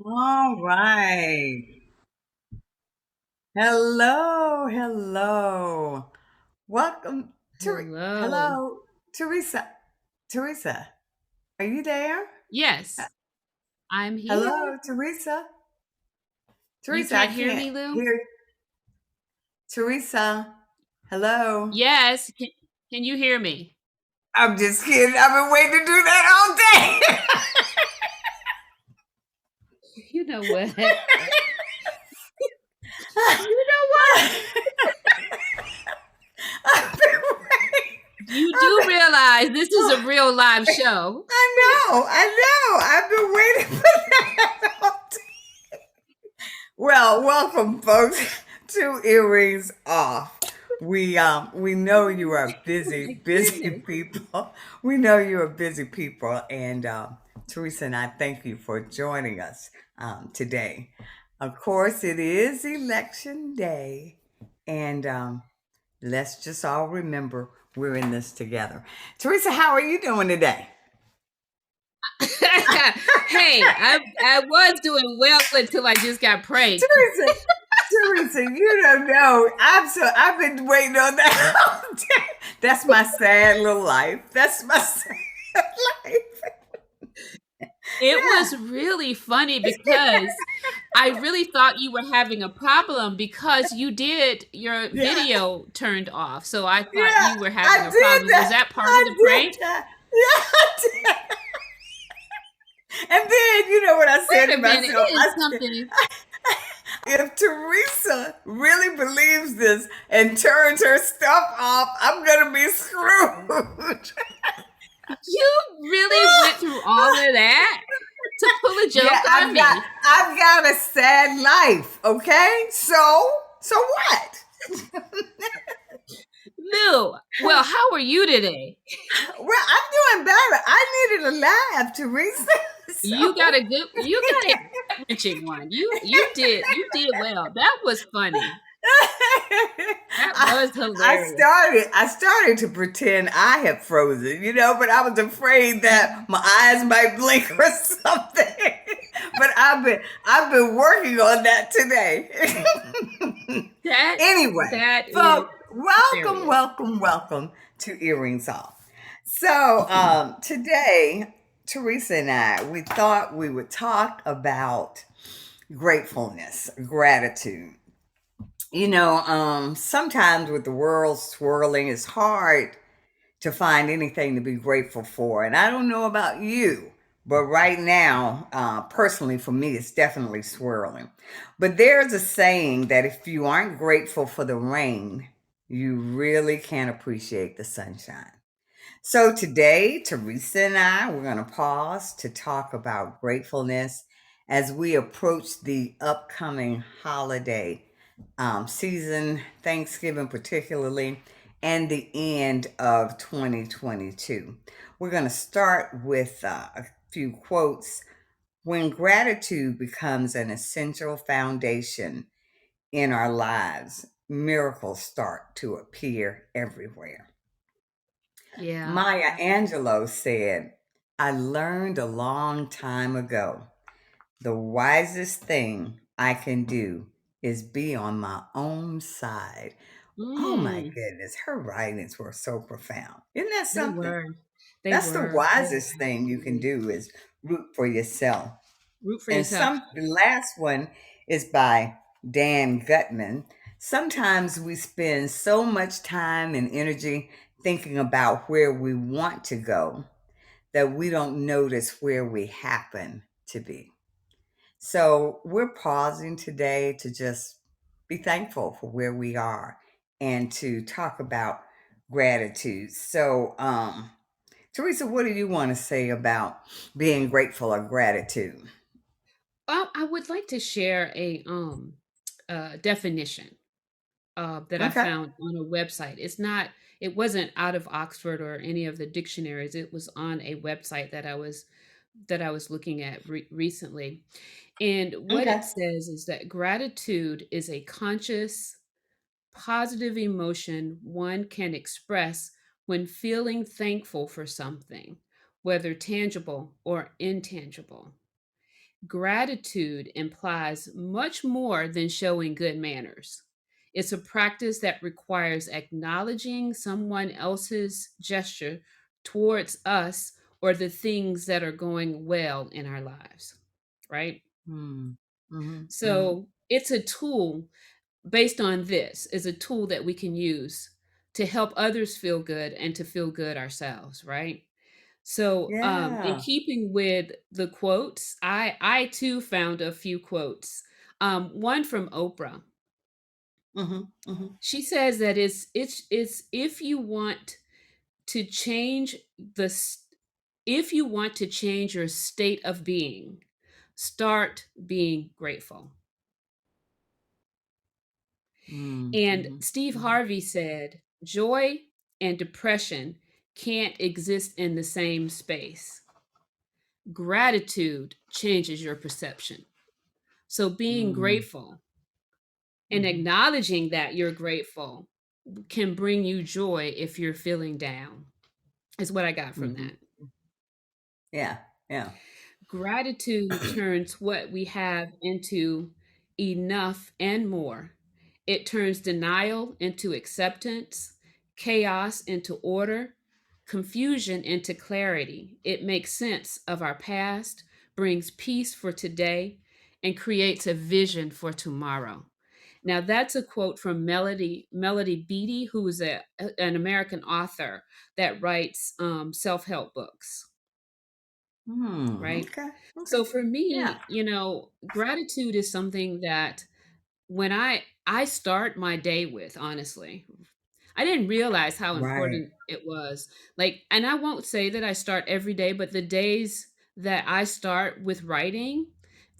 All right. Hello, hello. Welcome to Hello. hello, Teresa. Teresa, are you there? Uh, Yes, I'm here. Hello, Teresa. You Teresa, I can't hear can't me, Lou? hear Teresa. Hello. Yes. Can you hear me? I'm just kidding. I've been waiting to do that all day. You know what? You know what? I've been waiting. You I've do been, realize this is a oh, real live show. I know. I've been waiting for that all day. Well, welcome, folks, to Earrings Off. We know you are busy, My busy goodness. people. We know you are busy people, and Teresa and I thank you for joining us today. Of course, it is election day, and let's just all remember we're in this together. Teresa, how are you doing today? Hey, I was doing well until I just got pranked. Teresa, Teresa, you don't know. I've been waiting on that all day. That's my sad little life. That's my sad life. It Yeah. was really funny because I really thought you were having a problem because you did your Yeah. video turned off. So I thought Yeah. you were having I a did problem. Was that. that part of I the did prank? that. Yeah, I did. And then you know what I said Wait to a minute. myself? It is something. If Teresa really believes this and turns her stuff off, I'm gonna be screwed. You really went through all of that to pull a Yeah, joke on me. I've got a sad life, okay? So what? Lou, well, how are you today? Well, I'm doing better. I needed a laugh, Teresa. So You got a gut wrenching one. You did well. That was funny. That I, was I hilarious. started to pretend I had frozen, but I was afraid that my eyes might blink or something. But I've been working on that today. That Anyway, that is folks, welcome, hilarious. welcome, welcome to Earrings Off. So today, Teresa and I, we thought we would talk about gratefulness, gratitude. Sometimes with the world swirling, it's hard to find anything to be grateful for. And I don't know about you, but right now, personally, for me, it's definitely swirling. But there's a saying that if you aren't grateful for the rain, you really can't appreciate the sunshine. So today, Teresa and I, we're going to pause to talk about gratefulness as we approach the upcoming holiday season, Thanksgiving particularly, and the end of 2022. We're going to start with a few quotes. When gratitude becomes an essential foundation in our lives, miracles start to appear everywhere. Yeah. Maya Angelou said, I learned a long time ago the wisest thing I can do is be on my own side. Oh my Mm, goodness, her writings were so profound. Isn't that they something? were. They That's the were. They were wisest thing you can absolutely. do is root for yourself. Root for And yourself. the last one is by Dan Gutman. Sometimes we spend so much time and energy thinking about where we want to go that we don't notice where we happen to be. So we're pausing today to just be thankful for where we are and to talk about gratitude. So, Teresa, what do you want to say about being grateful or gratitude? I would like to share a definition that I Okay. found on a website. It wasn't out of Oxford or any of the dictionaries. It was on a website that I was looking at recently. And what Okay. it says is that gratitude is a conscious, positive emotion one can express when feeling thankful for something, whether tangible or intangible. Gratitude implies much more than showing good manners. It's a practice that requires acknowledging someone else's gesture towards us or the things that are going well in our lives, right? Mm. Mm-hmm. Mm-hmm. So it's a tool based on this, is a tool that we can use to help others feel good and to feel good ourselves, right? So, in Yeah. keeping with the quotes, I too found a few quotes. One from Oprah. Mm-hmm. Mm-hmm. She says that it's if you want to change if you want to change your state of being, start being grateful. And Mm-hmm. Steve Mm-hmm. Harvey said, joy and depression can't exist in the same space. Gratitude changes your perception. So being Mm-hmm. grateful and Mm-hmm. acknowledging that you're grateful can bring you joy if you're feeling down, is what I got from Mm-hmm. that. Yeah. Yeah. Gratitude turns what we have into enough and more. It turns denial into acceptance, chaos into order, confusion into clarity. It makes sense of our past, brings peace for today, and creates a vision for tomorrow. Now that's a quote from Melody Beattie, who is an American author that writes self-help books, Mm. right? Okay. Okay. So for Yeah. me, gratitude is something that when I start my day with, honestly. I didn't realize how Right. important it was. Like, and I won't say that I start every day, but the days that I start with writing,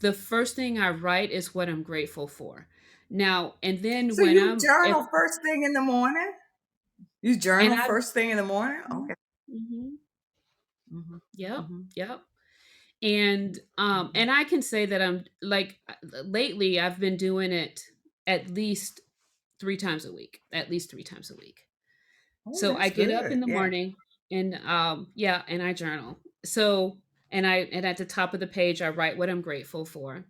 the first thing I write is what I'm grateful for. Now, and then So when you I'm if journal first thing in the morning? You and journal I first thing in the morning? Mhm, Okay. mhm, Mm-hmm. yep, Mm-hmm. yep. And I can say that I'm like lately I've been doing it at least 3 times a week, at least 3 times a week. Oh, So I that's get up in good. the Yeah. morning and yeah, and I journal. So and at the top of the page I write what I'm grateful for.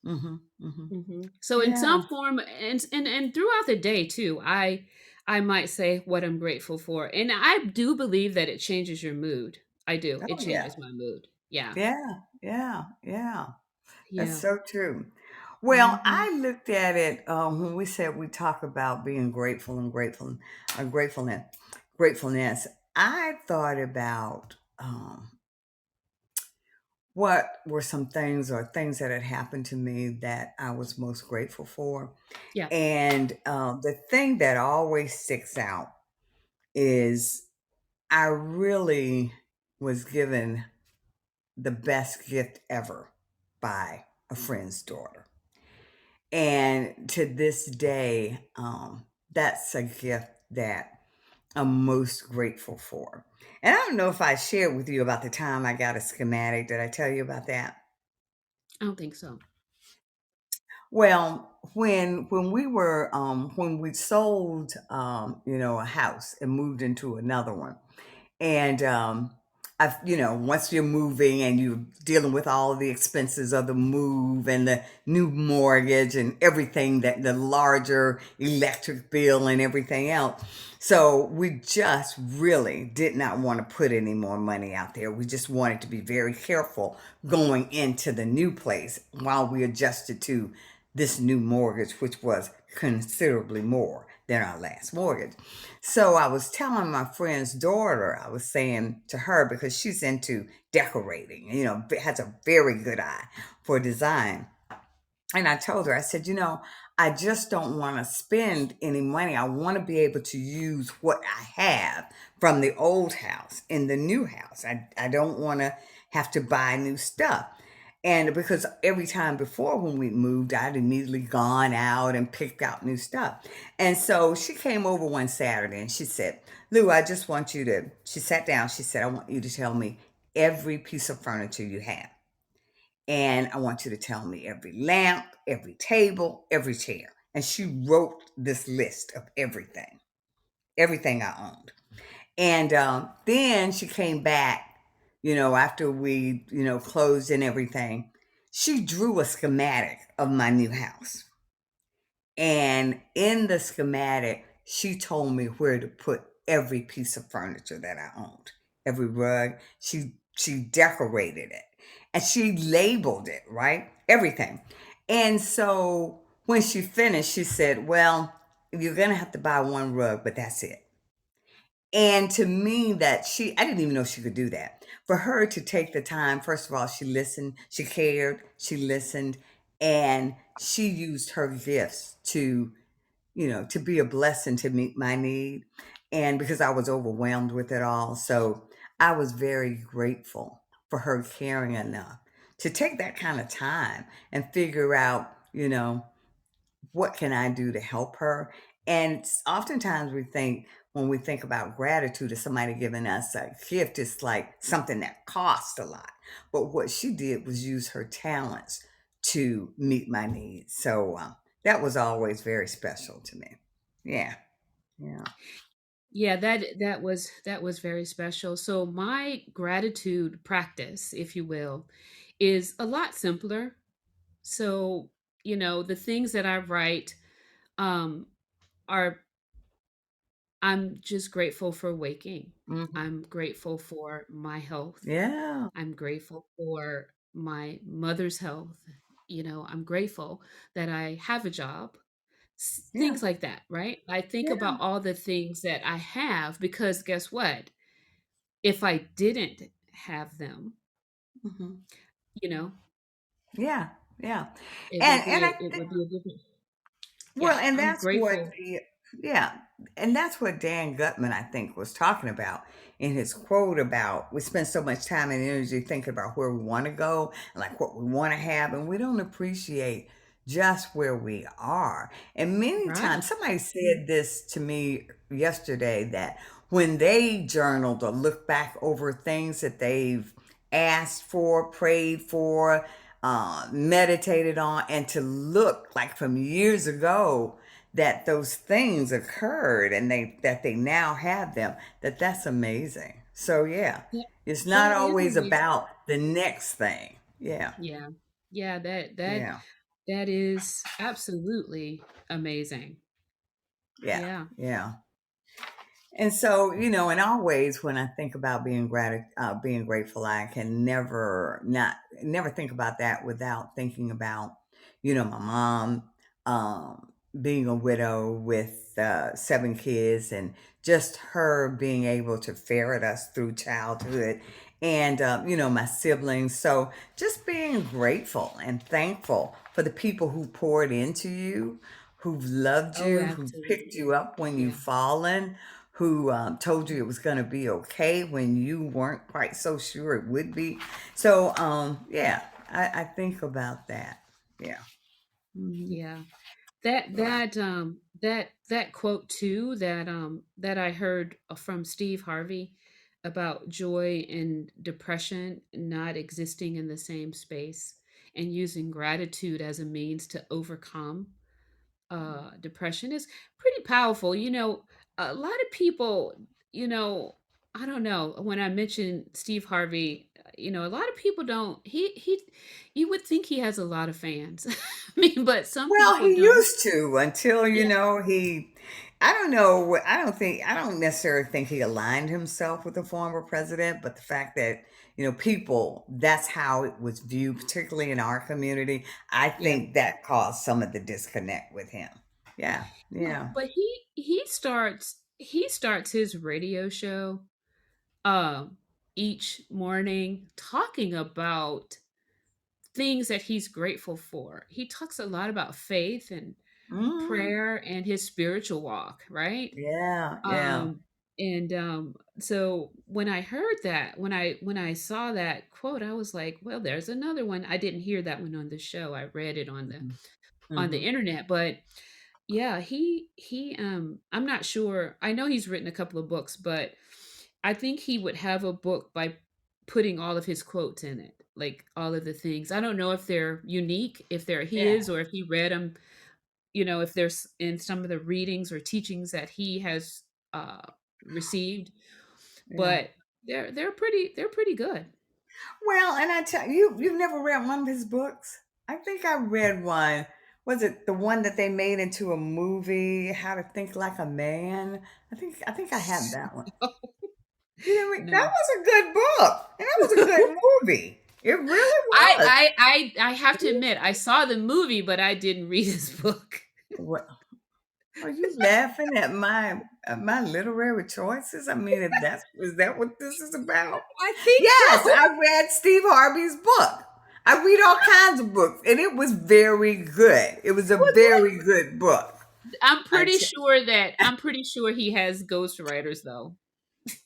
Mm-hmm. Mm-hmm. So in Yeah. some form and throughout the day too, I might say what I'm grateful for. And I do believe that it changes your mood. I do. It Oh, yeah. changes my mood. Yeah. Yeah. Yeah. Yeah. That's Yeah. so true. Well, Mhm. I looked at it when we said we talk about being grateful and gratefulness. Gratefulness. I thought about what were some things or things that had happened to me that I was most grateful for, Yeah. and the thing that always sticks out is I really was given the best gift ever by a friend's daughter. And to this day, that's a gift that I'm most grateful for. And I don't know if I shared with you about the time I got a schematic. Did I tell you about that? I don't think so. Well, when we sold a house and moved into another one, and once you're moving and you're dealing with all the expenses of the move and the new mortgage and everything, that the larger electric bill and everything else. So we just really did not want to put any more money out there. We just wanted to be very careful going into the new place while we adjusted to this new mortgage, which was considerably more than our last mortgage. So I was telling my friend's daughter, I was saying to her, because she's into decorating, has a very good eye for design. And I told her, I said, I just don't want to spend any money. I want to be able to use what I have from the old house in the new house. I don't want to have to buy new stuff. And because every time before when we moved, I'd immediately gone out and picked out new stuff. And so she came over one Saturday and she said, Lou, I just want you to, she sat down, she said, I want you to tell me every piece of furniture you have. And I want you to tell me every lamp, every table, every chair. And she wrote this list of everything I owned. And then she came back, after we, closed and everything. She drew a schematic of my new house. And in the schematic, she told me where to put every piece of furniture that I owned, every rug. She decorated it and she labeled it, right? Everything. And so when she finished, she said, well, you're going to have to buy one rug, but that's it. And to me, I didn't even know she could do that. For her to take the time, first of all, she listened, she cared, she listened, and she used her gifts to be a blessing to meet my need. And because I was overwhelmed with it all. So I was very grateful for her caring enough to take that kind of time and figure out, what can I do to help her? And oftentimes when we think about gratitude of somebody giving us a gift, it's like something that costs a lot. But what she did was use her talents to meet my needs. So that was always very special to me. Yeah, yeah. Yeah, that was very special. So my gratitude practice, if you will, is a lot simpler. So, the things that I write um are I'm just grateful for waking. Hmm. I'm grateful for my health. Yeah, I'm grateful for my mother's health. I'm grateful that I have a job. yeah, Things like that, right? I think yeah. about all the things that I have because guess what? If I didn't have them, Hmm. you know, Yeah, yeah. it would And be a, I it think would be a different. Well, Yeah, and I'm that's what grateful. yeah, and that's what Dan Gutman, I think, was talking about in his quote about we spend so much time and energy thinking about where we want to go and like what we want to have, and we don't appreciate just where we are. And many Right. times, somebody said this to me yesterday that when they journaled or look back over things that they've asked for, prayed for, meditated on, and to look like from years ago that those things occurred and they now have them, that's amazing. So yeah, That, it's not that is always amazing. about the next thing. Yeah, Yeah. Yeah, that yeah, that is absolutely amazing. yeah, Yeah. yeah. And so, and always when I think about being grateful, I can never think about that without thinking about, my mom, being a widow with 7 kids, and just her being able to ferret us through childhood, and my siblings. So just being grateful and thankful for the people who poured into you, who've loved Oh, you, who picked absolutely. you up when you've Yeah. fallen, who told you it was going to be okay when you weren't quite so sure it would be. So, yeah, I think about that. Yeah, hmm, Yeah. That yeah, that that quote too that I heard from Steve Harvey about joy and depression not existing in the same space. and using gratitude as a means to overcome depression is pretty powerful. A lot of people, you know, I don't know. When I mentioned Steve Harvey, a lot of people don't. You would think he has a lot of fans. I mean, but some Well, people he don't. used to until, Yeah, I don't know, I don't necessarily think he aligned himself with the former president, but the fact that, people, that's how it was viewed, particularly in our community, I yeah, think that caused some of the disconnect with him. Yeah, yeah. yeah. But he starts his radio show um each morning talking about things that he's grateful for. He talks a lot about faith and Mhm. prayer and his spiritual walk, right? Yeah, yeah. Um, and so when I heard that, when I saw that quote, I was like, well, there's another one. I didn't hear that one on the show. I read it on the Mhm, on the mhm. internet, but yeah, he I'm not sure. I know he's written a couple of books, but I think he would have a book by putting all of his quotes in it, like all of the things. I don't know if they're unique, if they're Yeah, his, or if he read them, if there's in some of the readings or teachings that he has uh received, yeah. but they're pretty good. Well, and I tell you, you've never read one of his books? I think I read one. Was it the one that they made into a movie, How to Think Like a Man? I think I have that one. You didn't read, that No. was a good book. And that was a good movie. It really I was. I I have to admit, I saw the movie, but I didn't read his book. What, are you laughing at my literary choices? I mean, if that's is that what this is about? I think Yes, so. I read Steve Harvey's book. I read all kinds of books, and it was very good. It was a Was it? very good book. I'm I pretty t- sure that I'm pretty sure he has ghostwriters though.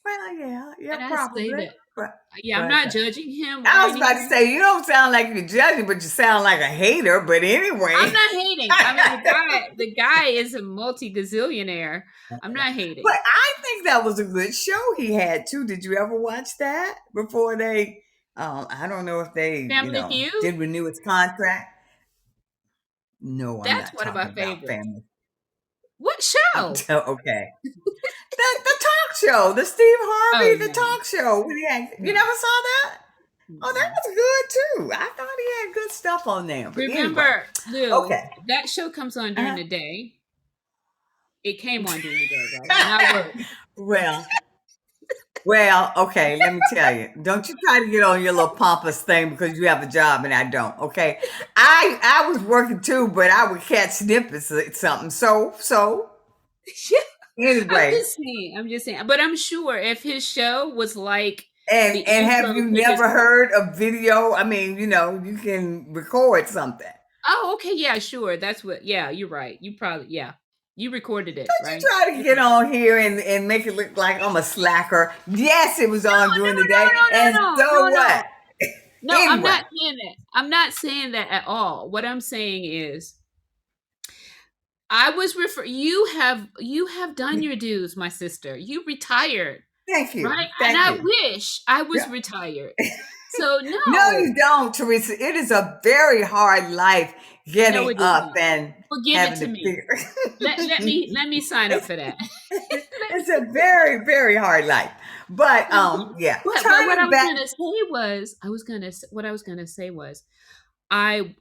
well, yeah, yeah, And I say probably, that, but yeah, I'm but not judging him or I was about to anything. say you don't sound like you're judging, but you sound like a hater. But I'm anyway, not hating. I mean, the guy is a multi gazillionaire. I'm not but hating. I think that was a good show he had too. Did you ever watch that before they? I don't know if they, Family Feud. did renew his contract. No, I'm That's not one of my talking about favorites. family. What show? Okay. The talk show, the Steve Oh Harvey, the no, talk show. You no. never saw that? Oh, that Mm-mm. was good too. I thought he had good stuff on there. But anyway, Remember, Lou, okay. that show comes on during Uh-huh. the day. It came on during the day, right? Not work. well, well, okay. Let me tell you. Don't you try to get on your little pompous thing because you have a job and I don't. Okay, I was working too, but I would catch snippets of something. So Yeah, I'm anyway, just saying. I'm just saying. But I'm sure if his show was like the and have intro you to his. never heard of video? I mean, you can record something. Oh, okay, yeah, sure. That's what. Yeah, you're right. You probably, yeah, you recorded it, Don't you right? try to get Okay. on here and make it look like I'm a slacker. Yes, it was No, on during the day. no, And no, no, so no, no, what? no. No, I'm Anyway, not saying that. I'm not saying that at all. What I'm saying is, I was refer. You have done your dues, my sister. You retired, thank you. right? And Thank I you. wish I was Yeah. retired. So No, no, you don't, Teresa. It is a very hard life no, getting it up isn't. and Well, give it having to to me. figure. Let me sign up it's, for that. Let it's me. a very, very hard life. But yeah. But what I Turning was back. gonna say was, what I was gonna say was, I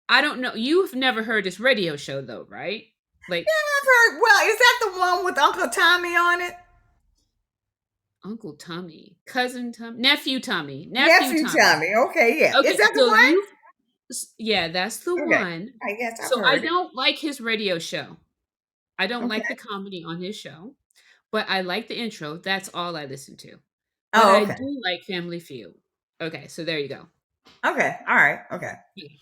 I don't know. You've never heard this radio show though, right? Like I've heard, well, is that the one with Uncle Tommy on it? Uncle Tommy, cousin Tommy, nephew Nephew Tommy. Tommy. Okay, yeah. Is Okay, that the so one? yeah, that's the Okay. one. I guess I've So I heard it. don't like his radio show. I don't Okay. like the comedy on his show, but I like the intro. That's all I listen to. But Oh, I okay. do like Family Feud. Okay, so there you go. Okay. All right. Okay. Okay,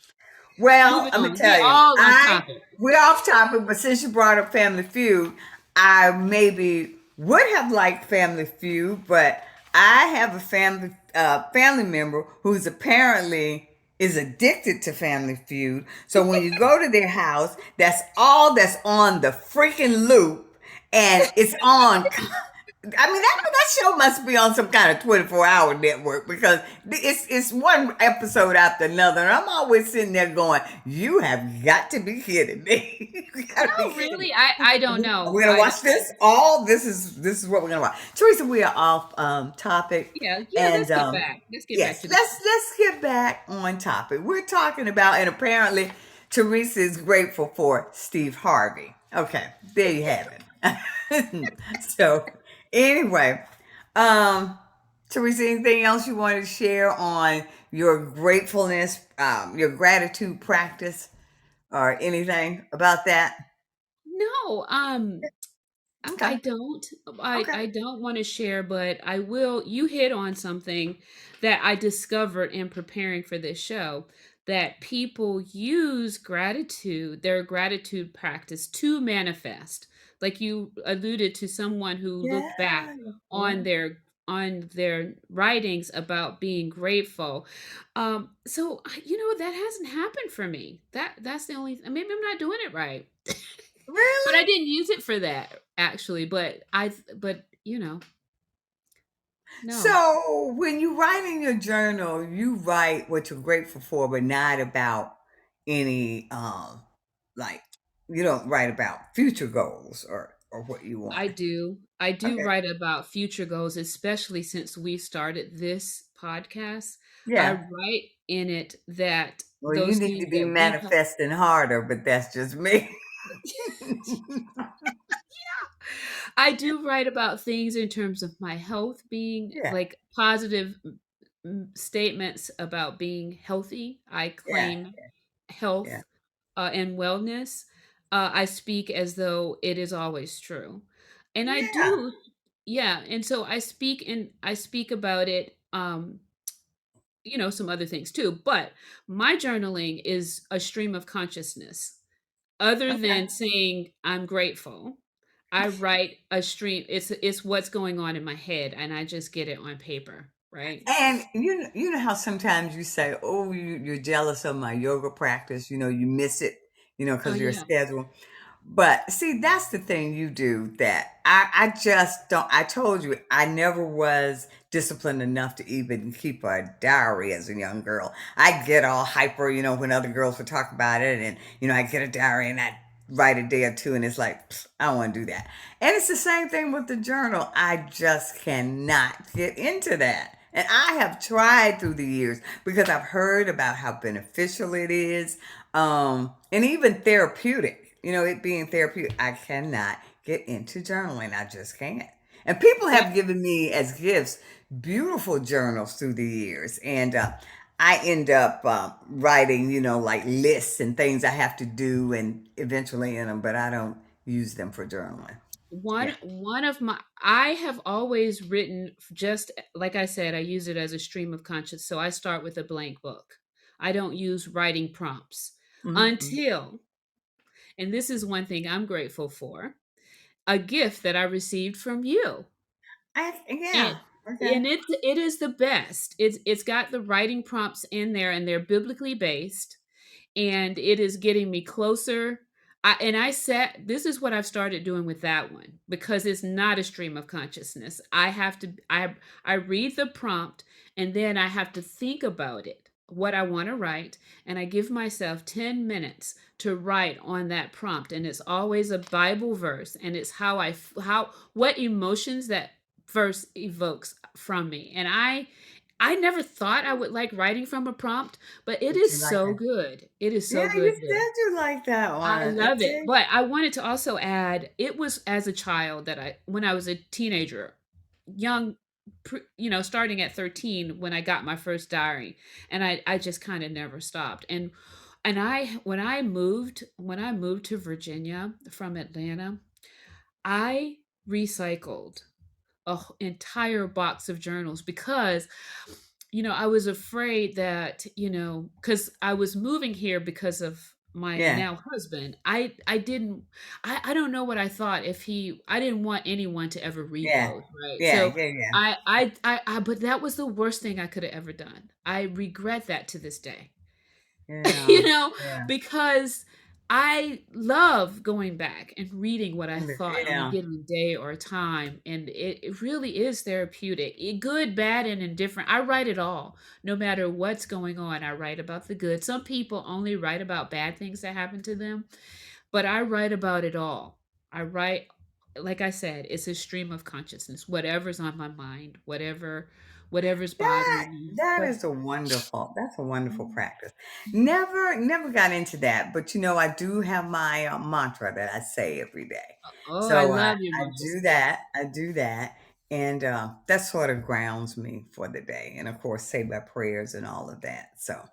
Well, moving I'm gonna on. We're tell you, all off topic. we're off topic, but since you brought up Family Feud, I maybe would have liked Family Feud, but I have a family member who's apparently is addicted to Family Feud. So when you go to their house, that's all that's on the freaking loop, and it's on. I mean, that show must be on some kind of 24-hour network because it's one episode after another. And I'm always sitting there going, "You have got to be kidding me! You got to be No, kidding me!" really, I don't know. We're gonna watch this. All this is what we're gonna watch. Teresa, we are off topic, yeah, and let's get back. Let's get back yes, to the let's get back on topic. We're talking about, and apparently Teresa is grateful for Steve Harvey. Okay, there you have it. So anyway, um, Teresa, anything else you want to share on your gratefulness, your gratitude practice, or anything about that? No, I Okay, don't. I okay. I don't want to share, but I will. You hit on something that I discovered in preparing for this show, that people use gratitude, their gratitude practice, to manifest. Like you alluded to, someone who Yeah, looked back yeah. on their writings about being grateful. So that hasn't happened for me. That's the only. Maybe I'm not doing it right. But I Really? didn't use it for that actually, but no. So when you write in your journal, you write what you're grateful for, but not about any like you don't write about future goals or what you want. I do. I do Okay. write about future goals, especially since we started this podcast. I Yeah. write in it that Well, you those need to things be that we have. manifesting harder, but that's just me. I do write about things in terms of my health being Yeah. like positive statements about being healthy. I Yeah. claim Yeah. health and wellness. I speak as though it is always true. And I Yeah. do, yeah. And so I speak about it, some other things too. But my journaling is a stream of consciousness. Other Okay. than saying I'm grateful, I write a stream. It's what's going on in my head, and I just get it on paper, right? And you know how sometimes you say, "Oh, you're jealous of my yoga practice." You know, you miss it. You know, Oh because your yeah. schedule. But see, that's the thing you do that I just don't. I told you I never was disciplined enough to even keep a diary as a young girl. I get all hyper, when other girls would talk about it, and I get a diary and I write a day or two, and it's like "Pfft, I don't want to do that." And it's the same thing with the journal. I just cannot get into that. And I have tried through the years because I've heard about how beneficial it is, and even therapeutic. It being therapeutic. I cannot get into journaling. I just can't. And people That have given me as gifts beautiful journals through the years, and I end up writing, like lists and things I have to do, and eventually in them, but I don't use them for journaling. Yeah. one of my I have always written, just like I said, I use it as a stream of conscious. So I start with a blank book. I don't use writing prompts Hmm. until, and this is one thing I'm grateful for, a gift that I received from you. Yeah. And Okay. it is the best. It's got the writing prompts in there, and they're biblically based, and it is getting me closer. I said, this is what I've started doing with that one, because it's not a stream of consciousness. I read the prompt, and then I have to think about it, what I want to write, and I give myself 10 minutes to write on that prompt, and it's always a Bible verse, and it's how what emotions that verse evokes from me. And I never thought I would like writing from a prompt, but it But is you like so that. good. It is Yeah, so you good there. said you like that I one. love it. Okay. But I wanted to also add, it was as a child that when I was a teenager, young, starting at 13 when I got my first diary, and I just kind of never stopped. And when I moved to Virginia from Atlanta, I recycled entire box of journals because I was afraid that, because I was moving here because of my Yeah. now husband. I don't know what I thought. If he I didn't want anyone to ever read Yeah. those, right? Yeah. So Yeah. Yeah. but that was the worst thing I could have ever done. I regret that to this day. Yeah. you know Yeah. because I love going back and reading what I thought on a Yeah. given day or time, and it really is therapeutic. Good, bad, and indifferent. I write it all, no matter what's going on. I write about the good. Some people only write about bad things that happen to them, but I write about it all. I write, like I said, it's a stream of consciousness. Whatever's on my mind, whatever's That bothering me. that What? is a wonderful that's a wonderful Mhm. practice. Never got into that, but I do have my mantra that I say every day. Oh, I So love your I mantras. do that. I do that, and that sort of grounds me for the day. And of course, say my prayers and all of that. So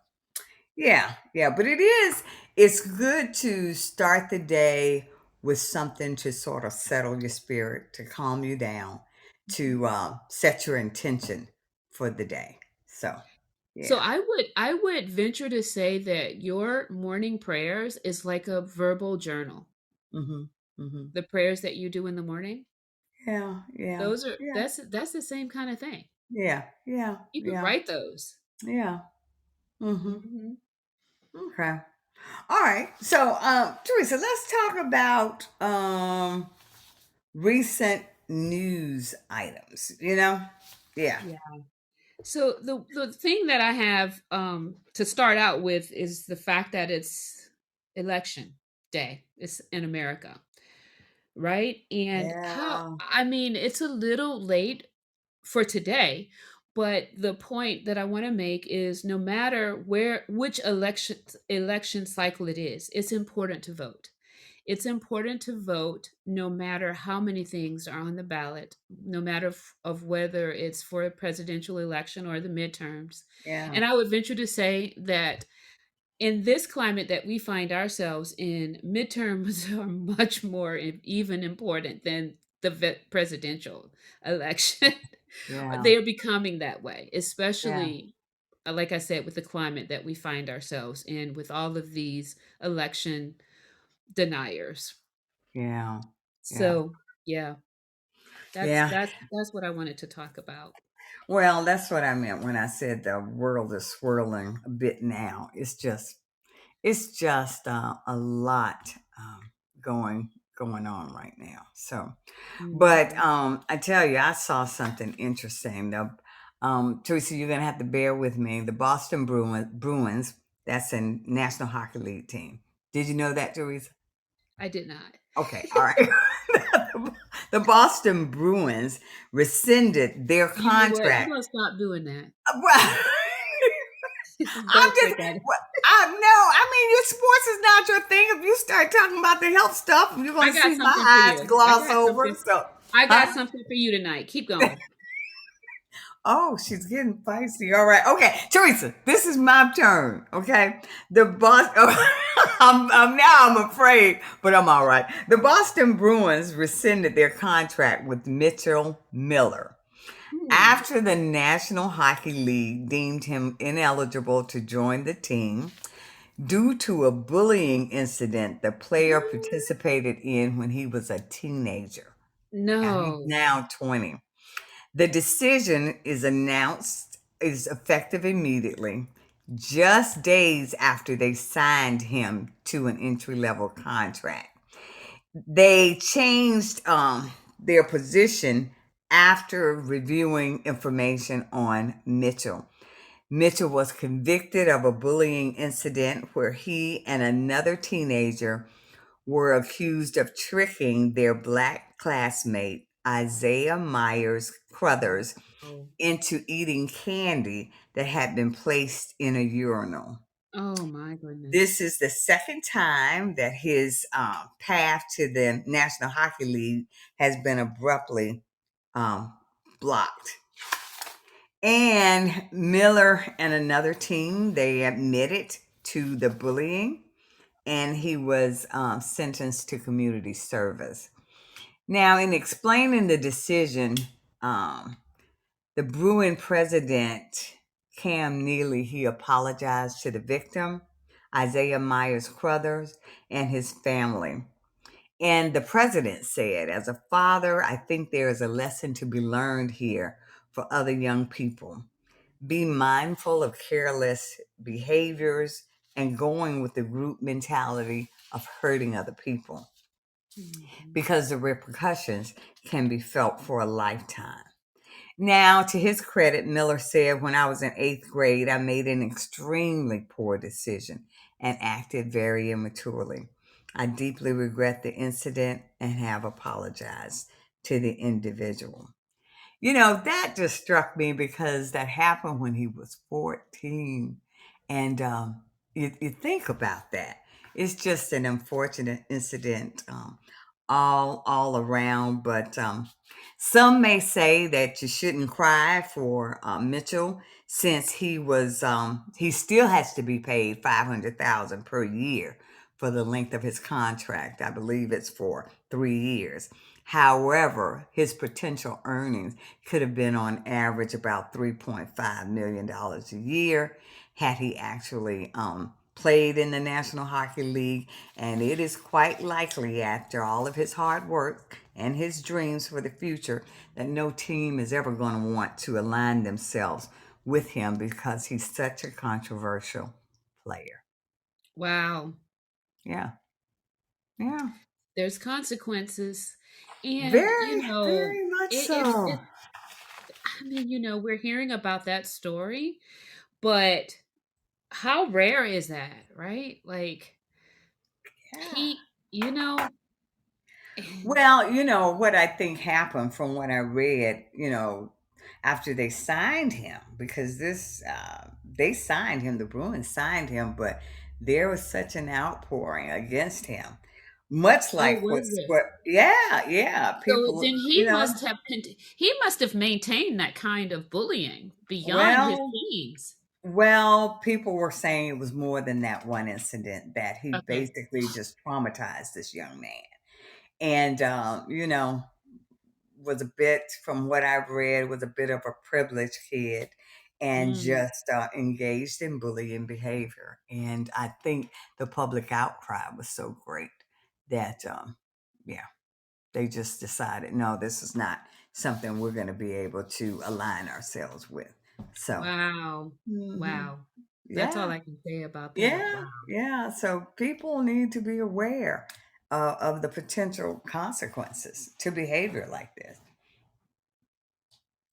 yeah, yeah, but it's good to start the day with something to sort of settle your spirit, to calm you down, Mhm. to set your intention for the day. So, So yeah. I would venture to say that your morning prayers is like a verbal journal. Mhm. Mhm. The prayers that you do in the morning, Yeah, yeah. those are Yeah. that's the same kind of thing. Yeah. Yeah. You could Yeah. write those. Yeah. Mhm. Mhm. Okay. All right. So, Teresa, let's talk about recent news items, Yeah. Yeah. So the thing that I have to start out with is the fact that it's election day. It's in America, right? And how Yeah. I mean, it's a little late for today, but the point that I want to make is no matter which election cycle it is, it's important to vote. It's important to vote no matter how many things are on the ballot, no matter of whether it's for a presidential election or the midterms. Yeah. And I would venture to say that in this climate that we find ourselves in, midterms are much more even important than the presidential election. Yeah. They are becoming that way, Yeah. especially like I said, with the climate that we find ourselves in, with all of these election deniers. Yeah. Yeah. So yeah, Yeah. that's what I wanted to talk about. Well, that's what I meant when I said the world is swirling a bit now. It's just a lot going going on right now. So, but Mhm. I tell you, I saw something interesting. Teresa, you're gonna have to bear with me. The Boston Bruins, that's a National Hockey League team. Did you know that, Teresa? I did not. Okay, all right. The Boston Bruins rescinded their You know what? You're contract. gonna stop doing that. Well, I'm Don't just, say that. well, I know. I mean, your sports is not your thing. If you start talking about the health stuff, you're going I to got see something for my eyes you. gloss over. So, I got huh? something for you tonight. Keep going. Oh, she's getting feisty. All right. Okay. Teresa, this is my turn. Okay. The Boston, I'm afraid, but I'm all right. The Boston Bruins rescinded their contract with Mitchell Miller Hmm. after the National Hockey League deemed him ineligible to join the team due to a bullying incident the player What? participated in when he was a teenager. Now he's No. now 20. The decision is effective immediately, just days after they signed him to an entry level contract. They changed their position after reviewing information on Mitchell. Mitchell was convicted of a bullying incident where he and another teenager were accused of tricking their black classmate, Isaiah Myers Crothers, Oh. into eating candy that had been placed in a urinal. Oh my goodness. This is the second time that his path to the National Hockey League has been abruptly um, blocked. And Miller and another team, they admitted to the bullying, and he was sentenced to community service. Now, in explaining the decision, um, the Bruin president, Cam Neely, he apologized to the victim, Isaiah Myers Crothers, and his family. And the president said, as a father, I think there is a lesson to be learned here for other young people. Be mindful of careless behaviors and going with the group mentality of hurting other people Mhm. because the repercussions can be felt for a lifetime. Now, to his credit, Miller said, when I was in eighth grade, I made an extremely poor decision and acted very immaturely. I deeply regret the incident and have apologized to the individual. That just struck me because that happened when he was 14. And you think about that. It's just an unfortunate incident all around. But some may say that you shouldn't cry for Mitchell since he still has to be paid 500,000 per year for the length of his contract. I believe it's for 3 years. However, his potential earnings could have been on average about $3.5 million a year had he actually played in the National Hockey League. And it is quite likely, after all of his hard work and his dreams for the future, that no team is ever going to want to align themselves with him because he's such a controversial player. Wow. Yeah, yeah. There's consequences. And, Very, very much so. it I mean, we're hearing about that story, but how rare is that, right? Like Yeah. he, you know, Well, what I think happened from what I read, after they signed him, because they signed him, the Bruins signed him, but there was such an outpouring against him, much oh, like was what, there? yeah, yeah, So people, then he must have maintained that kind of bullying beyond his well, teams. people were saying it was more than that one incident that he Okay. basically just traumatized this young man. And, was a bit, from what I've read, was a bit of a privileged kid and Mm, just engaged in bullying behavior. And I think the public outcry was so great that, yeah, they just decided, no, this is not something we're going to be able to align ourselves with. So, wow. mhm, Wow. That's all yeah, I can say about that. yeah, Wow. yeah. So people need to be aware of the potential consequences to behavior like this.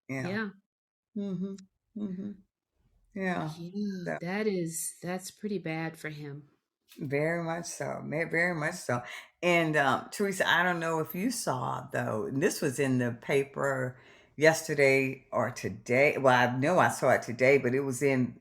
Yeah. Yeah. Mhm. Mhm. Yeah. Yeah, So that's pretty bad for him. very much so. Very much so. And Teresa, I don't know if you saw though, and this was in the paper yesterday or today. Well, I know I saw it today, but it was in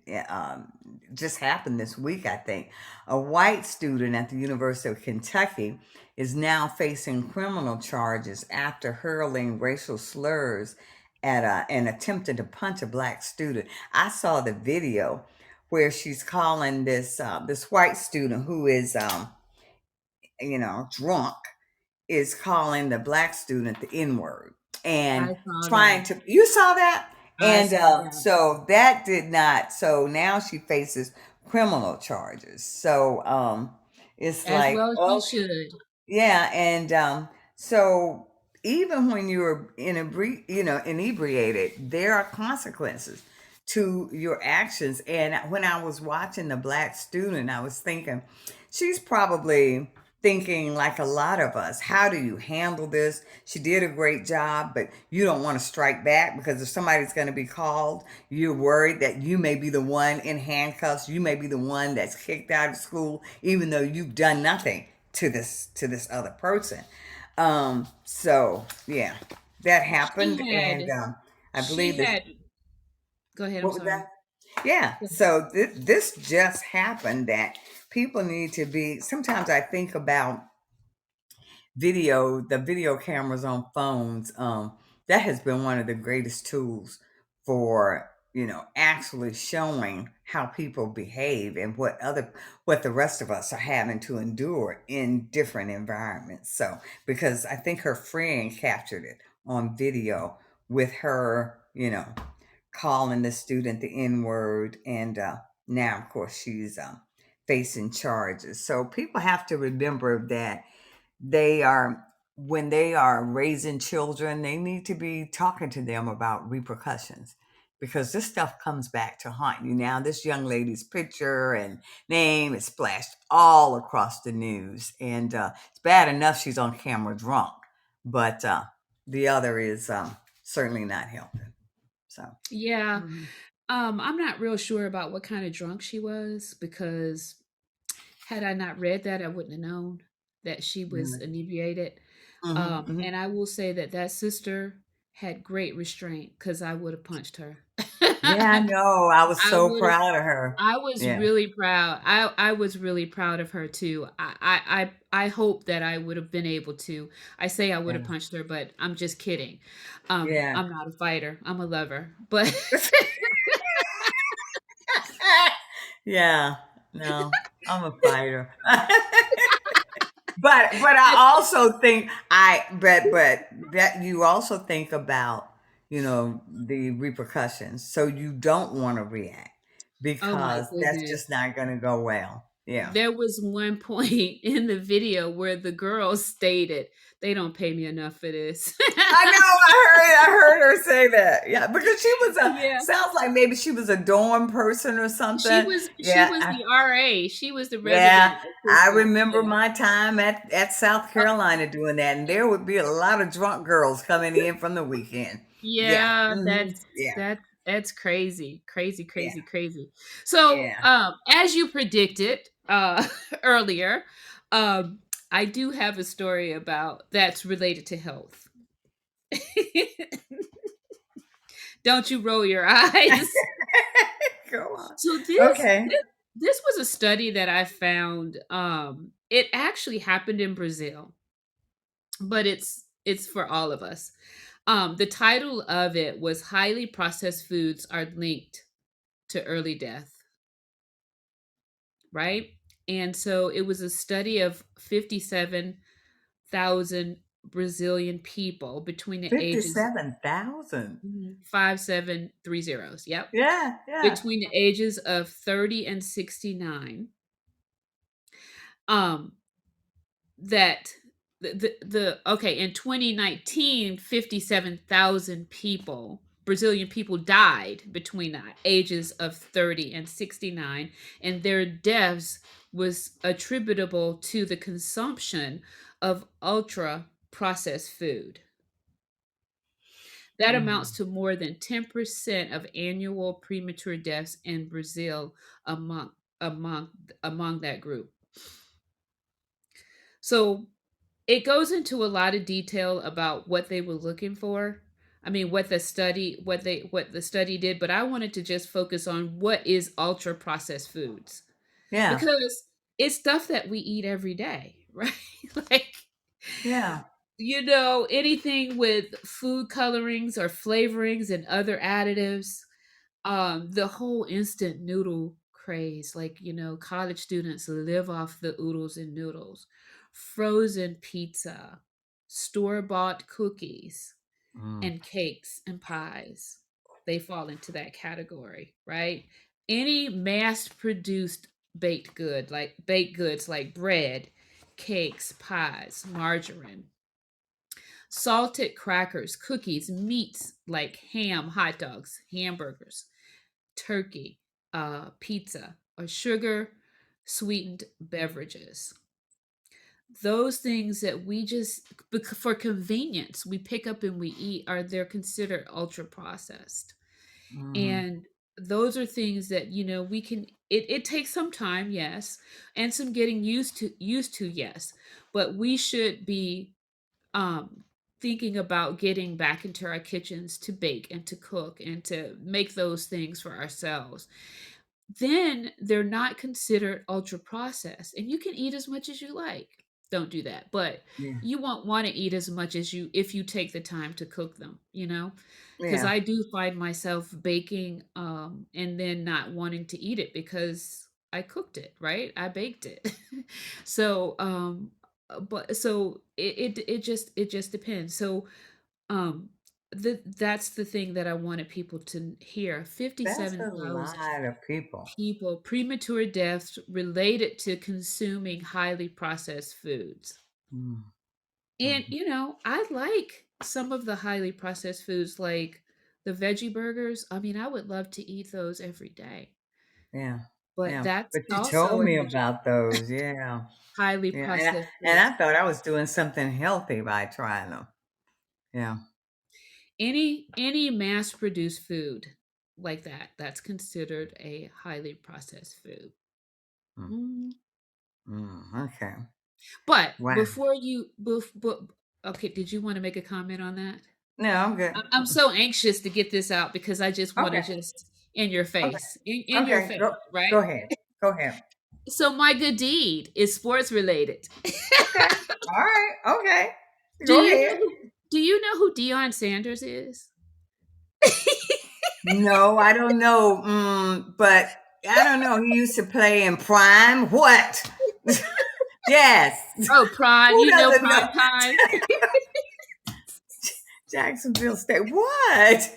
just happened this week, I think. A white student at the University of Kentucky is now facing criminal charges after hurling racial slurs at and attempted to punch a black student. I saw the video where she's calling this white student who is drunk, is calling the black student the N word and I saw trying that. to. You saw that, I and saw that. so that did not. So now she faces criminal charges. So it's As like, well she okay. should. Yeah, and so even when you're inebriated, there are consequences to your actions. And when I was watching the black student, I was thinking, she's probably thinking like a lot of us, how do you handle this? She did a great job, but you don't want to strike back because if somebody's going to be called, you're worried that you may be the one in handcuffs, you may be the one that's kicked out of school, even though you've done nothing to this other person. So yeah, that She happened, and had I she believe this. had Go ahead, I'm What was that? sorry. Yeah. Go ahead. So this just happened that people need to be. Sometimes I think about the video cameras on phones. That has been one of the greatest tools for actually showing how people behave and what the rest of us are having to endure in different environments. So because I think her friend captured it on video with her, calling the student the N word, and now of course she's facing charges. So people have to remember that they are when they are raising children, they need to be talking to them about repercussions because this stuff comes back to haunt you. Now, this young lady's picture and name is splashed all across the news, and it's bad enough she's on camera drunk, but the other is certainly not helping. So, Yeah. mhm. I'm not real sure about what kind of drunk she was because had I not read that, I wouldn't have known that she was Mhm. inebriated. Mhm, mhm. And I will say that that sister had great restraint because I would have punched her. Yeah, I know. I was I so would have. proud of her. I was Yeah, really proud. I was really proud of her too. I hope that I would have been able to. I say I would have yeah, punched her, but I'm just kidding. yeah. I'm not a fighter. I'm a lover. But Yeah, no, I'm a fighter. But I also think but that you also think about, the repercussions. So you don't want to react oh my because that's goodness. just not going to go well. Yeah. There was one point in the video where the girl stated, "They don't pay me enough for this." I know, I heard her say that. Yeah, because she was a Yeah. sounds like maybe she was a dorm person or She something. was she Yeah, was the RA. She was the yeah, resident I assistant. remember Yeah. my time at South Uh, Carolina doing that, and there would be a lot of drunk girls coming in from the weekend. Yeah, yeah, mhm, yeah, that's crazy. Crazy, yeah, crazy, crazy. So, yeah. as you predicted earlier, um I do have a story about that's related to health. Don't you roll your eyes. Go on. So Okay. this was a study that I found. It actually happened in Brazil, but it's for all of us. The title of it was "Highly Processed Foods Are Linked to Early Death," right? And so it was a study of 57,000 Brazilian people between the ages 57,000. 5730. Yep. Yeah, yeah. Between the ages of 30 and 69. Um that the okay, in 2019, 57,000 people, Brazilian people, died between the ages of 30 and 69, and their deaths was attributable to the consumption of ultra processed food. That amounts Mm, to more than 10% of annual premature deaths in Brazil among among among that group. So it goes into a lot of detail about what they were looking for. I mean, what the study did, but I wanted to just focus on what is ultra processed foods yeah, because it's stuff that we eat every day, right? Like, yeah. anything with food colorings or flavorings and other additives. The whole instant noodle craze, like, college students live off the oodles and noodles. Frozen pizza, store-bought cookies, Mm, and cakes and pies, they fall into that category, right? Any mass-produced baked goods like bread, cakes, pies, margarine, salted crackers, cookies, meats like ham, hot dogs, hamburgers, turkey, pizza, or sugar sweetened beverages. Those things that we just, for convenience, we pick up and we eat, they're considered ultra processed. mhm. And those are things that, we can, it takes some time, yes, and some getting used to, yes, but we should be um thinking about getting back into our kitchens to bake and to cook and to make those things for ourselves. Then they're not considered ultra processed and you can eat as much as you like. Don't do that, but Yeah, you won't want to eat as much as you if you take the time to cook them, because yeah, I do find myself baking and then not wanting to eat it because I cooked it, right? I baked it. So but so it just depends. So um that's the thing that I wanted people to hear. that's a 57,000 lot of people. people, premature deaths related to consuming highly processed foods. Mm, And mhm. I like some of the highly processed foods like the veggie burgers, I mean, I would love to eat those every day. Yeah. But Yeah. that's But you also told me another about those. Yeah. highly Yeah. processed And foods. I thought I was doing something healthy by trying them. Yeah. Any mass-produced food like that, that's considered a highly processed food. Mm, Mm. okay. But Wow. before you okay, did you want to make a comment on that? No, I'm good. I'm so anxious to get this out because I just want to Okay. just in your Okay. face, in your Okay. face, Go right? ahead. Go ahead. So my good deed is sports related. Okay. All right. Okay. Do Go you know ahead. who Deion Sanders is? No, I don't know. But I don't know. He used to play in Prime. What? Yes. Oh, Prime, Who you know doesn't know? Prime Time. Jacksonville State. What?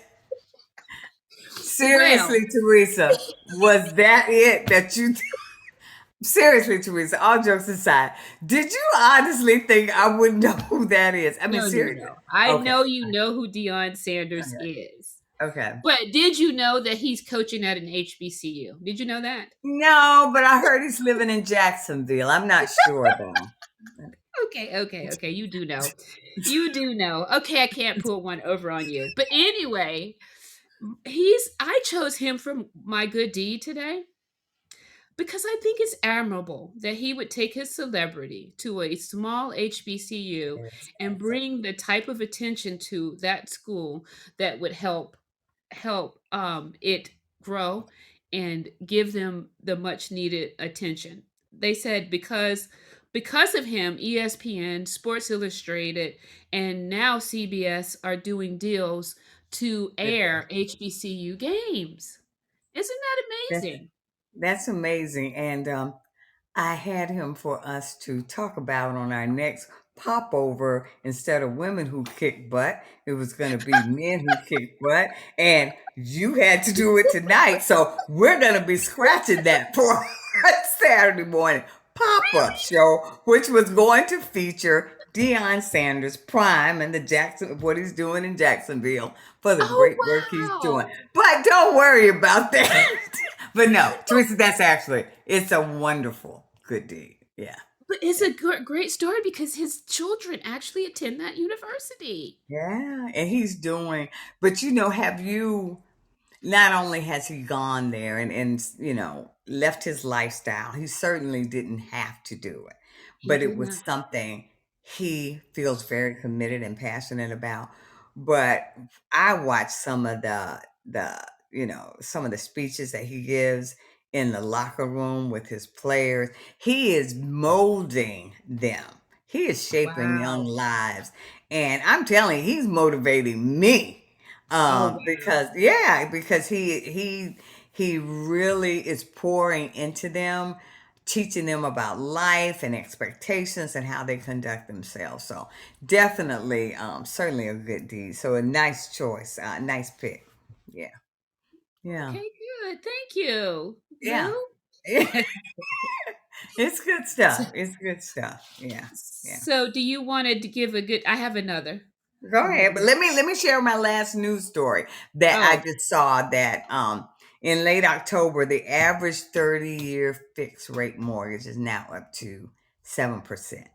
Well, Seriously, Teresa, was that it that you seriously, Teresa, all jokes aside, did you honestly think I wouldn't know who that is? I mean, no, no, seriously. no. I Okay. know you know who Deion Sanders Okay. is. Okay. But did you know that he's coaching at an HBCU? Did you know that? No, but I heard he's living in Jacksonville. I'm not sure though. Okay, okay, okay. You do know. You do know. Okay, I can't pull one over on you. But anyway, I chose him for my good deed today because I think it's admirable that he would take his celebrity to a small HBCU Yes, and bring the type of attention to that school that would help it grow and give them the much needed attention. They said because of him, ESPN, Sports Illustrated, and now CBS are doing deals to good air deal. HBCU games. Isn't that That's amazing? that's amazing. And I had him for us to talk about on our next popover. Instead of women who kick butt, it was going to be men who kick butt. And you had to do it tonight. So we're going to be scratching that for our Saturday morning pop up show, which was going to feature Deion Sanders Prime and the Jackson, what he's doing in Jacksonville for the Oh great work he's doing. wow! But don't worry about that. But no, Teresa, that's actually it's a wonderful good deed. Yeah, But it's yeah, a great story because his children actually attend that university. yeah. And he's doing. But have you? Not only has he gone there and left his lifestyle, he certainly didn't have to do it, He but it did was not. something he feels very committed and passionate about. But I watched some of the speeches that he gives in the locker room with his players. He is molding them. He is shaping young Wow. lives, and I'm telling you, he's motivating me Oh because wow. he really is pouring into them, teaching them about life and expectations and how they conduct themselves. So definitely, certainly a good deed. So a nice choice, nice pick. Yeah, yeah, Okay, good. Thank you. yeah. Well, It's good stuff. It's good stuff. Yeah, yeah. so do you want to give a good I have another. Go You want ahead, but to let me share my last news story that I Oh, just saw that in late October the average 30-year fixed rate mortgage is now up to 7%.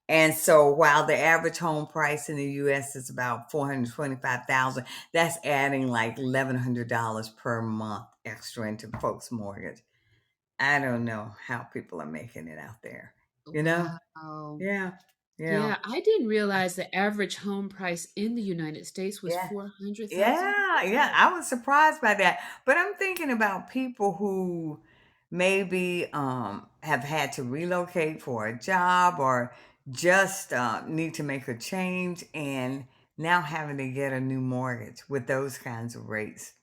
And so while the average home price in the US is about 425,000, that's adding like $1,100 per month extra into folks' mortgage. I don't know how people are making it out there. You know? wow. Yeah. Yeah. Yeah, I didn't realize the average home price in the United States was Yeah. $400,000. Yeah, yeah, I was surprised by that. But I'm thinking about people who maybe have had to relocate for a job or just need to make a change and now having to get a new mortgage with those kinds of rates.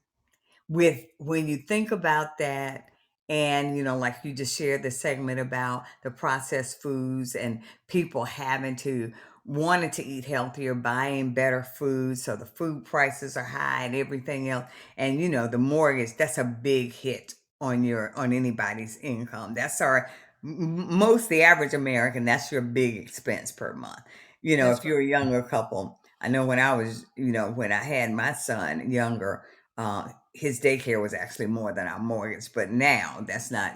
With when you think about that, and like you just shared the segment about the processed foods and people having to wanting to eat healthier, buying better food, so the food prices are high and everything else, and the mortgage, that's a big hit on anybody's income. That's our most the average American, that's your big expense per month, That's if right. you're a younger couple. I know when I was, when I had my son younger, his daycare was actually more than our mortgage. But now that's not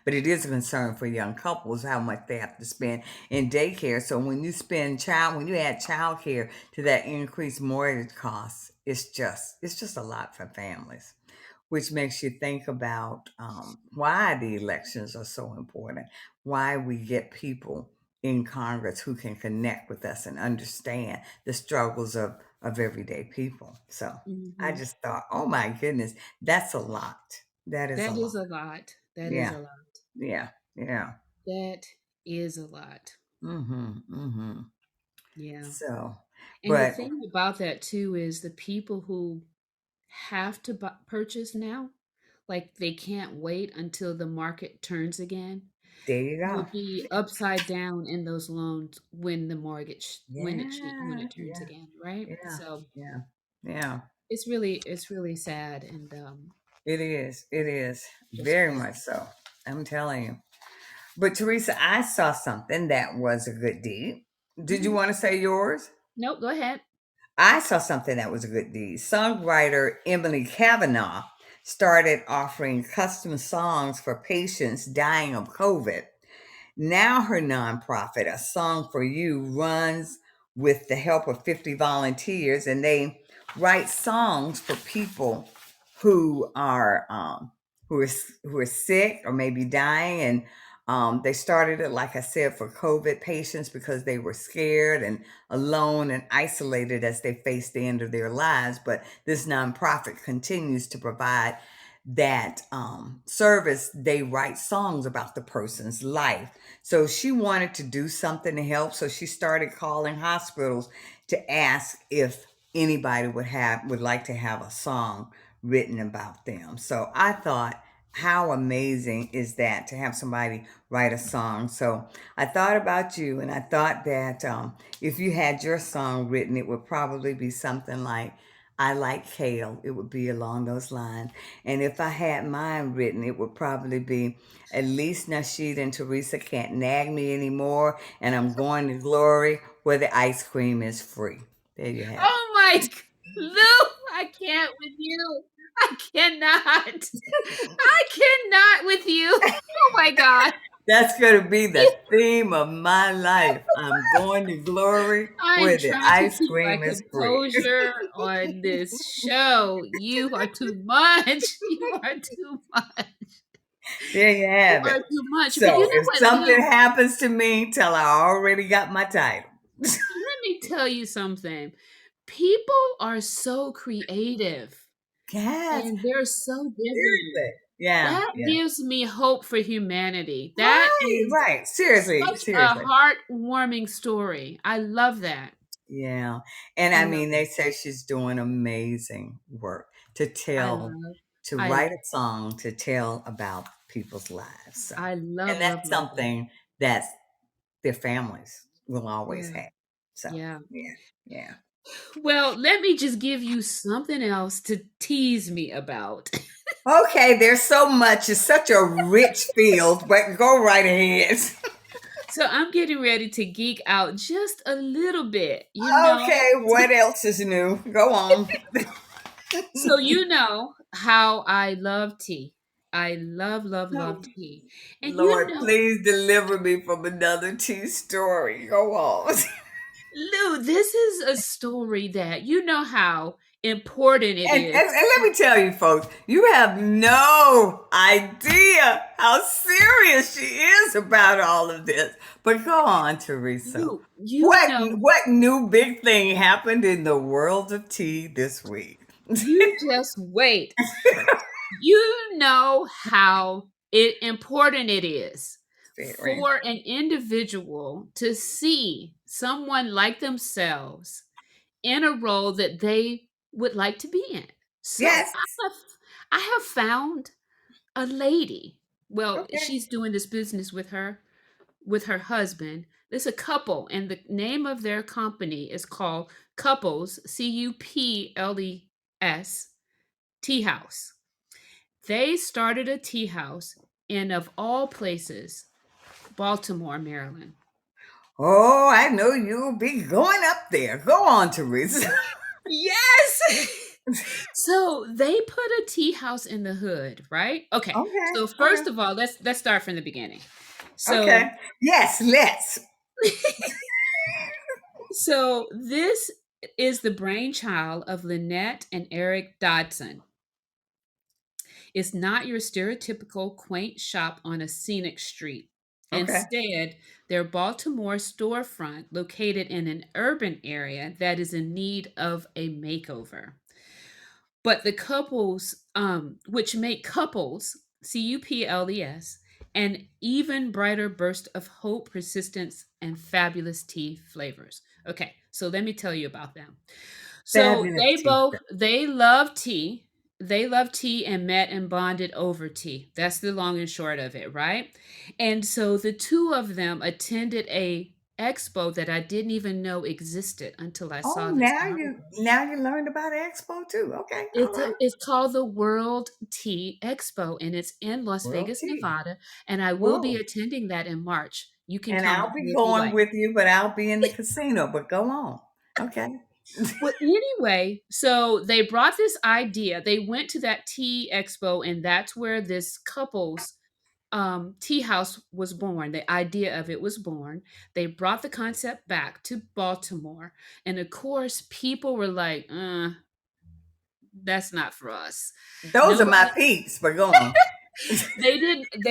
but it is a concern for young couples how much they have to spend in daycare. So when you add childcare to that increased mortgage costs, it's just a lot for families, which makes you think about why the elections are so important, why we get people in Congress who can connect with us and understand the struggles of everyday people. So I Hmm. just thought, oh my goodness, that's a lot. That is a That is lot. a lot. That is Yeah, a lot. yeah, yeah. That is a lot. Mm-hmm. Mm-hmm. Yeah. So, And the but thing about that too is the people who have to purchase now, like they can't wait until the market turns again, there you go. will be upside down in those loans when the mortgage when Yeah, it turns yeah, again, right? yeah, So yeah, yeah. it's really sad and It is. It is just very crazy. much so. I'm telling you. But Teresa, I saw something that was a good deed. Did you Hmm. want to say yours? Nope, go ahead. I saw something that was a good deed. Songwriter Emily Kavanaugh started offering custom songs for patients dying of COVID. Now her nonprofit, A Song for You, runs with the help of 50 volunteers, and they write songs for people who are who are sick or maybe dying. And they started it, like I said, for COVID patients because they were scared and alone and isolated as they faced the end of their lives. But this nonprofit continues to provide that service. They write songs about the person's life, so she wanted to do something to help. So she started calling hospitals to ask if anybody would like to have a song written about them. So I thought, how amazing is that to have somebody write a song? So I thought about you, and I thought that if you had your song written, it would probably be something like, I like kale. It would be along those lines. And if I had mine written, it would probably be, at least Nasheed and Teresa can't nag me anymore, and I'm going to glory where the ice cream is free. There you have it. Oh my Lou, I can't with you. I cannot. I cannot with you. Oh my God. That's going to be the theme of my life. I'm going to glory I'm where the trying to ice keep my cream is free. composure on this show. You are too much. You are too much. There you You have are it. too much. But you So know if what, something Lou? happens to me, tell I already got my title. Let me tell you something. People are so creative Yes, and they're so different. seriously. Yeah, That yeah. gives me hope for humanity. That Right, is right. Seriously, such a seriously. heartwarming story. I love that. Yeah. And I I love mean, they say she's doing amazing work to I tell, love to I write a song to tell about people's lives. So, I love, and love, that's love that. something that their families will always Yeah, have. So, yeah. yeah, yeah. Well, let me just give you something else to tease me about. Okay, there's so much. It's such a rich field, but go right ahead. So I'm getting ready to geek out just a little bit, you know? Okay, what else is new? Go on. So you know how I love tea. I love, love, love tea. And you Lord, know, please deliver me from another tea story. Go on. Lou, this is a story that you know how important it And, is. and, and let me tell you, folks, you have no idea how serious she is about all of this. But go on, Teresa. Lou, you What know, what new big thing happened in the world of tea this week? you just wait. You know how important it is Very. for an individual to see someone like themselves in a role that they would like to be in. So Yes. have I have found a lady. Well, Okay. she's doing this business with her husband. There's a couple, and the name of their company is called Couples, Cuples Tea House. They started a tea house in, of all places, Baltimore, Maryland. Oh, I know you'll be going up there. Go on, Teresa. Yes. So they put a tea house in the hood, right? Okay. Okay, So okay, first of all, let's start from the beginning. okay. So Yes, let's. so this is the brainchild of Lynette and Eric Dodson. It's not your stereotypical quaint shop on a scenic street. Okay. Instead, they're Baltimore storefront located in an urban area that is in need of a makeover. But the couples, which make couples, CUPLES, an even brighter burst of hope, persistence, and fabulous tea flavors. Okay, so let me tell you about them. So Fabulous they both teacher. they love tea. They love tea and met and bonded over tea. That's the long and short of it, right? And so the two of them attended a expo that I didn't even know existed until I Oh, saw this now you article. now you learned about Expo too. Okay, all right. It's called the World Tea Expo, and it's in Las World Vegas, tea. Nevada, and I will be Whoa. attending that in March. You can And come I'll with be me if you going like. with you, but I'll be in the casino. But go on. Okay. Well, anyway, so they brought this idea. They went to that tea expo, and that's where this couple's tea house was born. The idea of it was born. They brought the concept back to Baltimore, and of course, people were like, "That's not for us." Those are my Nobody peeps, but go on. they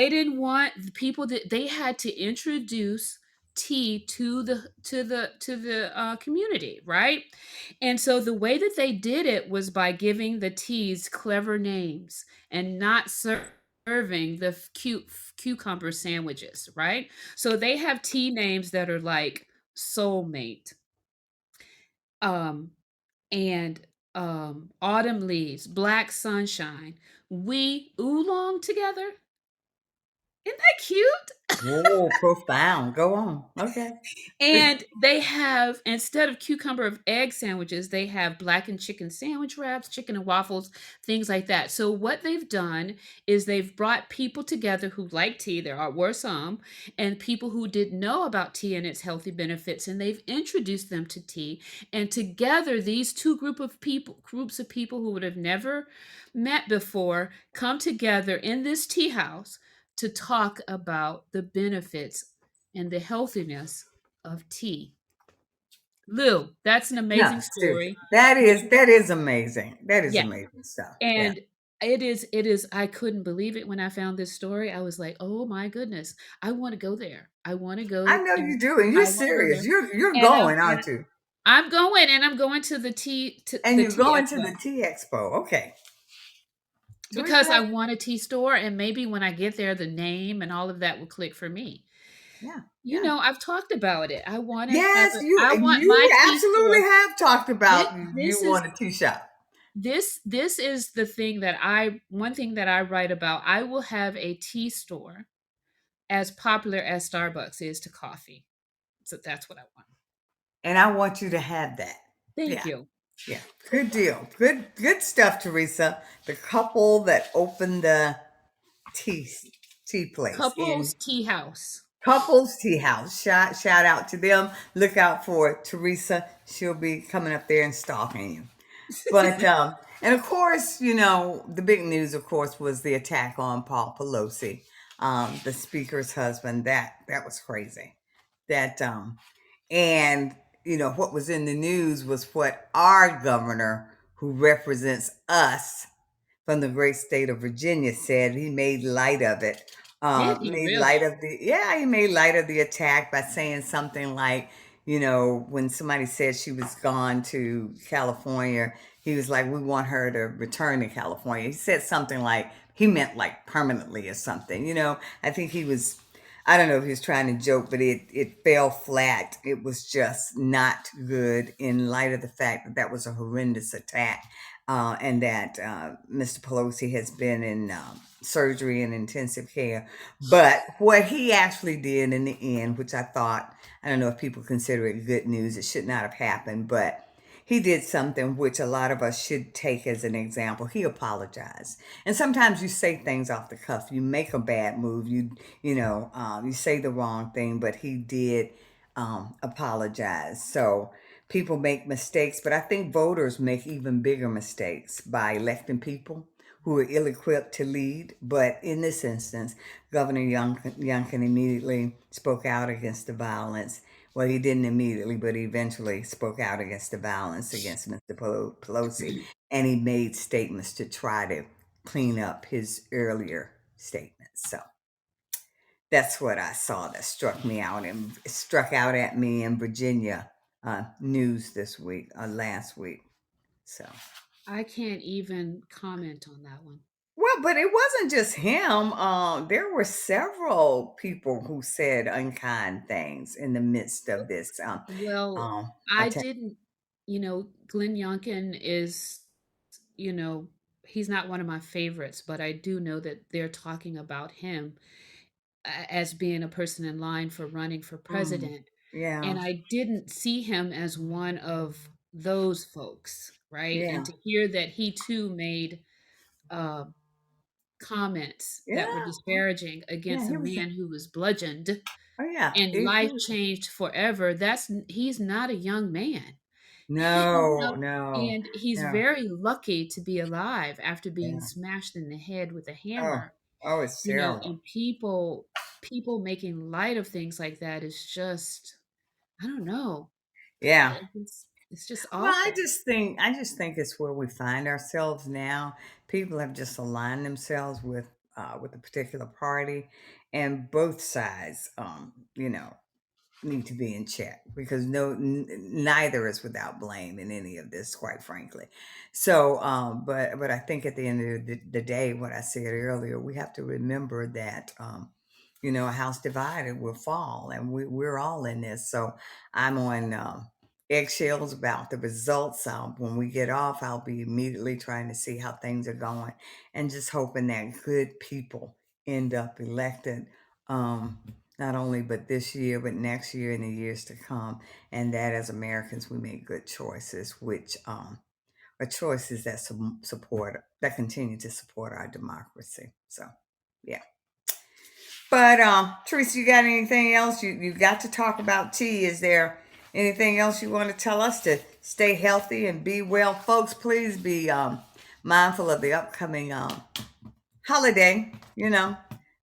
didn't want the people that they had to introduce tea to the community, right? And so the way that they did it was by giving the teas clever names and not serving the cute cucumber sandwiches, right? So they have tea names that are like soulmate, um and autumn leaves, black sunshine, we oolong together. Isn't that cute? Whoa, profound. Go on. Okay. And they have, instead of cucumber of egg sandwiches, they have blackened chicken sandwich wraps, chicken and waffles, things like that. So what they've done is they've brought people together who like tea. Were some, and people who didn't know about tea and its healthy benefits, and they've introduced them to tea. And together, these two groups of people who would have never met before, come together in this tea house to talk about the benefits and the healthiness of tea. Lou, that's an No, amazing seriously. story. That You, is that is amazing. That is yeah, amazing stuff. Yeah. and it is. I couldn't believe it when I found this story. I was like, oh my goodness, I want to go there. I want to I go, know and you do, and you're I want to go serious. there. You're And going, aren't you? I'm going, and I'm going to And the you're tea going to expo the tea expo. Okay. because I Teresa. want a tea store, and maybe when I get there, the name and all of that will click for me. Yeah, You yeah. know, I've talked about it. Yes, I want you my tea absolutely store. have talked This about you this is want a tea shop. this is the thing that I one thing that I write about. I will have a tea store as popular as Starbucks is to coffee. So that's what I want. And I want you to have that. Thank Yeah. you. Yeah. Good deal. Good stuff, Teresa. The couple that opened the tea tea place Couples in Tea House. Couples Tea House. Shout out to them. Look out for Teresa. She'll be coming up there and stalking you. But and of course, the big news, of course, was the attack on Paul Pelosi, the speaker's husband. That was crazy. That and what was in the news was what our governor, who represents us, from the great state of Virginia, said. He made light of it. Did he Made light really? of he made light of the attack by saying something like, when somebody said she was gone to California, he was like, we want her to return to California. He said something like, he meant like permanently or something. I think he was, I don't know if he was trying to joke, but it fell flat. It was just not good in light of the fact that that was a horrendous attack, and that Mr. Pelosi has been in surgery and intensive care. But what he actually did in the end, which I thought, I don't know if people consider it good news, it should not have happened, but he did something which a lot of us should take as an example. He apologized. And sometimes you say things off the cuff. You make a bad move. You say the wrong thing, but he did apologize. So people make mistakes, but I think voters make even bigger mistakes by electing people who are ill-equipped to lead. But in this instance, Governor Youngkin immediately spoke out against the violence. Well, he didn't immediately, but he eventually spoke out against the violence against Mr. Pelosi, and he made statements to try to clean up his earlier statements. So that's what I saw that struck me out and struck out at me in Virginia news this week, last week. So, I can't even comment on that one. well, but it wasn't just him. There were several people who said unkind things in the midst of this Well, I attack. didn't, Glenn Youngkin is, you know, he's not one of my favorites, but I do know that they're talking about him as being a person in line for running for Mm, president. yeah, And I didn't see him as one of those folks, right? And yeah, to hear that he too made uh, comments that were yeah, disparaging yeah. against a He was. man who was bludgeoned Oh yeah, and he life was. changed forever. He's not a young man. You No, know, no, and he's no. very lucky to be alive after being Yeah. smashed in the head with a Oh, hammer, oh, it's terrible. and people making light of things like that is just, I don't know. Yeah. It's just Well, I awful. just think I just think it's where we find ourselves now. People have just aligned themselves with a particular party, and both sides, need to be in check because neither is without blame in any of this, quite frankly. So, but I think at the end of the day, what I said earlier, we have to remember that a house divided will fall, and we're all in this. So, I'm on eggshells about the results. When we get off, I'll be immediately trying to see how things are going, and just hoping that good people end up elected. Um, Not only but this year, but next year and the years to come, and that as Americans we make good choices, which are choices that support that continue to support our democracy. So, yeah. But Teresa, you got anything else you got to talk about tea? Is there anything else you want to tell us to stay healthy and be well, folks? Please be mindful of the upcoming holiday,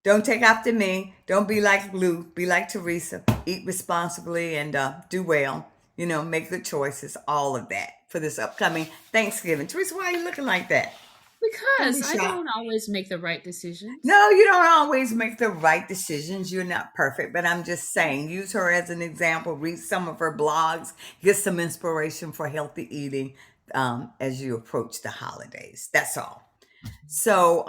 Don't take after me. Don't be like Lou. Be like Teresa. Eat responsibly and do well. Make good choices. All of that for this upcoming Thanksgiving. Teresa, why are you looking like that? Don't be Because I shocked. don't always make the right decisions. No, you don't always make the right decisions. You're not perfect, but I'm just saying, use her as an example. Read some of her blogs. Get some inspiration for healthy eating as you approach the holidays. That's all. So,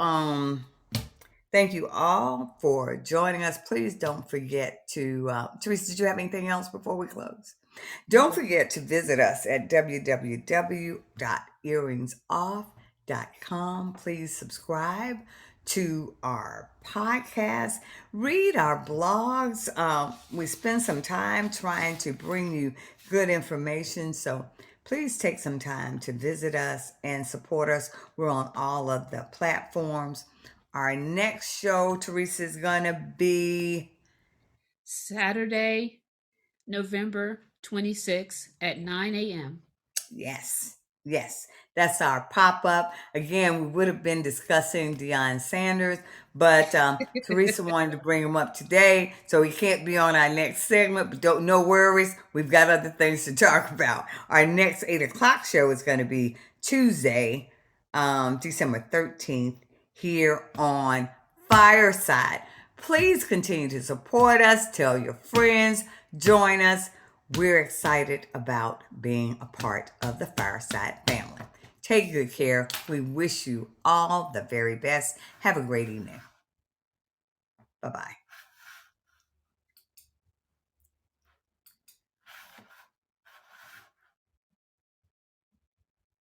thank you all for joining us. Please don't forget to, Teresa, did you have anything else before we close? Don't No. forget to visit us at www.earringsoff.com. Please subscribe to our podcast, read our blogs. We spend some time trying to bring you good information. So please take some time to visit us and support us. We're on all of the platforms. Our next show, Teresa, is going to be. Saturday, November 26th at 9 a.m. Yes, yes, that's our pop up. Again, we would have been discussing Deion Sanders, but Teresa wanted to bring him up today, so he can't be on our next segment. But don't no worries, we've got other things to talk about. Our next 8 o'clock show is going to be Tuesday, December 13th, here on Fireside. Please continue to support us, tell your friends, join us. We're excited about being a part of the Fireside family. Take good care. We wish you all the very best. Have a great evening. Bye bye.